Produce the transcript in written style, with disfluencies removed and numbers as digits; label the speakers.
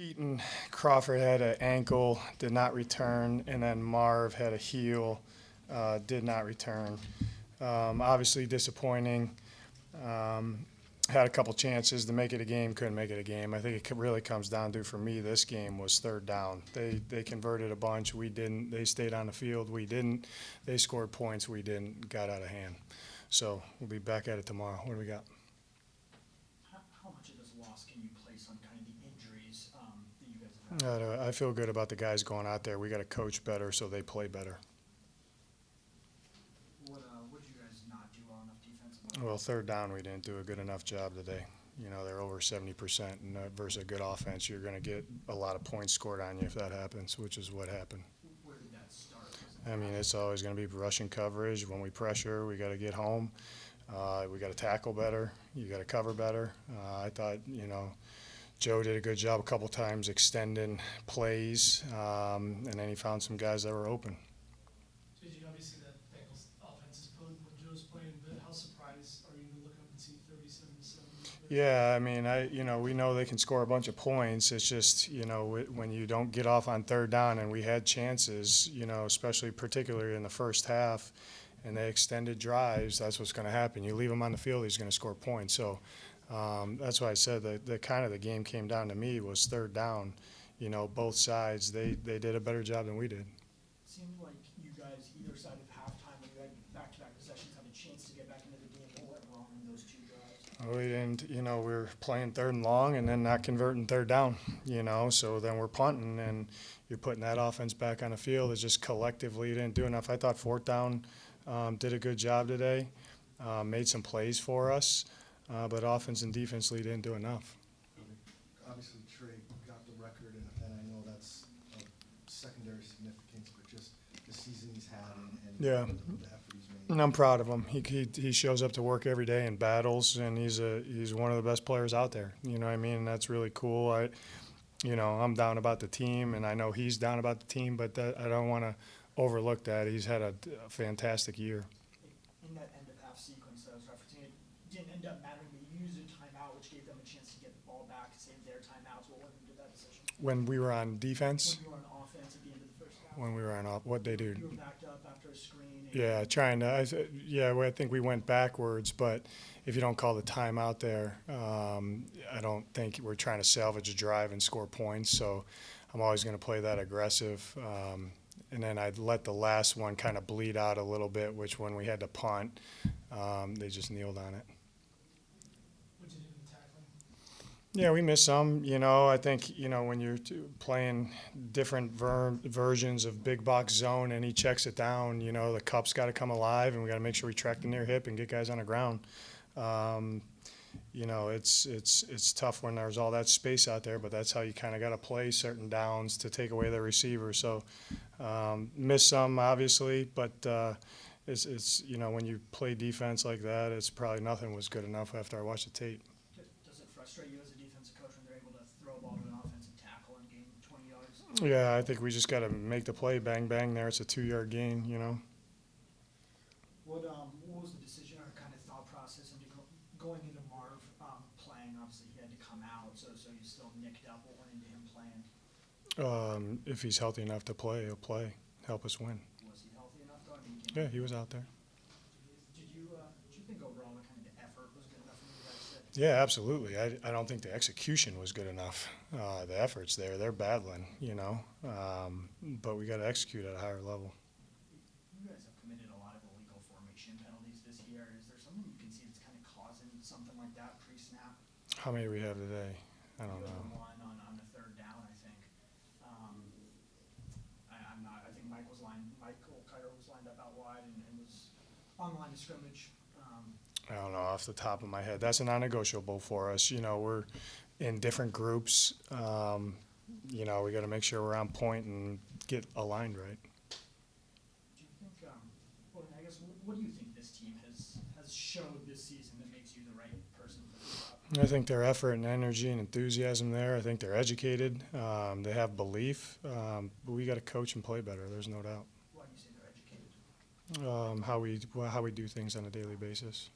Speaker 1: Keaton Crawford had an ankle, did not return, and then Marv had a heel, did not return. Obviously disappointing. Had a couple chances to make it a game, couldn't make it a game. I think it really comes down to, for me, this game was third down. They converted a bunch, we didn't. They stayed on the field, we didn't. They scored points, we didn't. Got out of hand. So we'll be back at it tomorrow. What do we got?
Speaker 2: How much of this loss can you place on kind of the injuries that you guys have had?
Speaker 1: I feel good about the guys going out there. We got to coach better so they play better.
Speaker 2: What did you guys not do well enough defensively?
Speaker 1: Well, third down, we didn't do a good enough job today. You know, they're over 70%, and versus a good offense, you're going to get a lot of points scored on you if that happens, which is what happened.
Speaker 2: Where did that start?
Speaker 1: I mean, it's always going to be rushing coverage. When we pressure, we got to get home. We got to tackle better. You got to cover better. I thought, Joe did a good job a couple times extending plays, and then he found some guys that were open.
Speaker 3: JG, obviously that Bengals offense is potent when Joe's playing, but how surprised are you to look up and see 37-7?
Speaker 1: Yeah, I mean, we know they can score a bunch of points. It's just, when you don't get off on third down, and we had chances, especially particularly in the first half, and they extended drives, that's what's going to happen. You leave him on the field, he's going to score points. So that's why I said that the game came down to me was third down. Both sides, they did a better job than we did.
Speaker 2: It seemed like you guys, either side of halftime, when you had back-to-back possessions, had a chance to get back into the game. What went wrong in those two drives?
Speaker 1: We didn't, we were playing third and long and then not converting third down, so then we're punting and you're putting that offense back on the field. It's just collectively didn't do enough. I thought fourth down did a good job today, made some plays for us, but offense and defensively didn't do enough.
Speaker 4: Obviously, Trey got the record, and I know that's of secondary significance, but just the season he's had and
Speaker 1: Yeah.
Speaker 4: the effort he's made.
Speaker 1: And I'm proud of him. He shows up to work every day and battles, and he's one of the best players out there. You know what I mean? And that's really cool. I'm down about the team, and I know he's down about the team, but I don't want to overlook that. He's had a fantastic year.
Speaker 2: In that end of half sequence that I was referencing, it didn't end up mattering. They used a timeout, which gave them a chance to get the ball back, save their timeouts. What went into that decision?
Speaker 1: When we were on defense,
Speaker 2: When you were on offense at the end of the first half?
Speaker 1: when we were on off, what they do?
Speaker 2: You were backed up after a screen.
Speaker 1: Yeah, I think we went backwards, but if you don't call the timeout there, I don't think we're trying to salvage a drive and score points. So I'm always going to play that aggressive. And then I'd let the last one kind of bleed out a little bit, which when we had to punt, they just kneeled on it.
Speaker 3: What'd you do in tackling?
Speaker 1: Yeah, we missed some. I think, when you're playing different versions of big box zone and he checks it down, the cup's got to come alive and we got to make sure we track the near hip and get guys on the ground. It's tough when there's all that space out there, but that's how you kind of got to play certain downs to take away the receiver. So missed some, obviously, but it's when you play defense like that, it's probably nothing was good enough after I watched the tape.
Speaker 2: Does it frustrate you as a defensive coach when they're able to throw a ball to an offensive tackle and gain 20 yards?
Speaker 1: Yeah, I think we just got to make the play, bang, bang there. It's a 2-yard gain,
Speaker 2: What was the decision or kind of thought process into going into Marv playing? Obviously, he had to come out, so you still nicked up. What went into him playing?
Speaker 1: If he's healthy enough to play, he'll play, help us win.
Speaker 2: Was he healthy enough though? I mean,
Speaker 1: Yeah, he was out there.
Speaker 2: Did you think overall the kind of the effort was good enough for you guys to?
Speaker 1: Yeah, absolutely. I don't think the execution was good enough. The effort's there. They're battling, but we got to execute at a higher level.
Speaker 2: You guys have committed a lot of illegal formation penalties this year. Is there something you can see that's kind of causing something like that pre-snap?
Speaker 1: How many do we have today? I don't
Speaker 2: You have
Speaker 1: know.
Speaker 2: one on the third down, I think. I'm not. I think Michael Kiter was lined up out wide and was on the line of scrimmage.
Speaker 1: I don't know off the top of my head. That's a non-negotiable for us. We're in different groups. We got to make sure we're on point and get aligned right.
Speaker 2: Do you think? Well, I guess what do you think this team has showed this season that makes you the right person for this job?
Speaker 1: I think their effort and energy and enthusiasm there. I think they're educated. They have belief. But we got to coach and play better. There's no doubt.
Speaker 2: Why do you say they're educated?
Speaker 1: How we do things on a daily basis.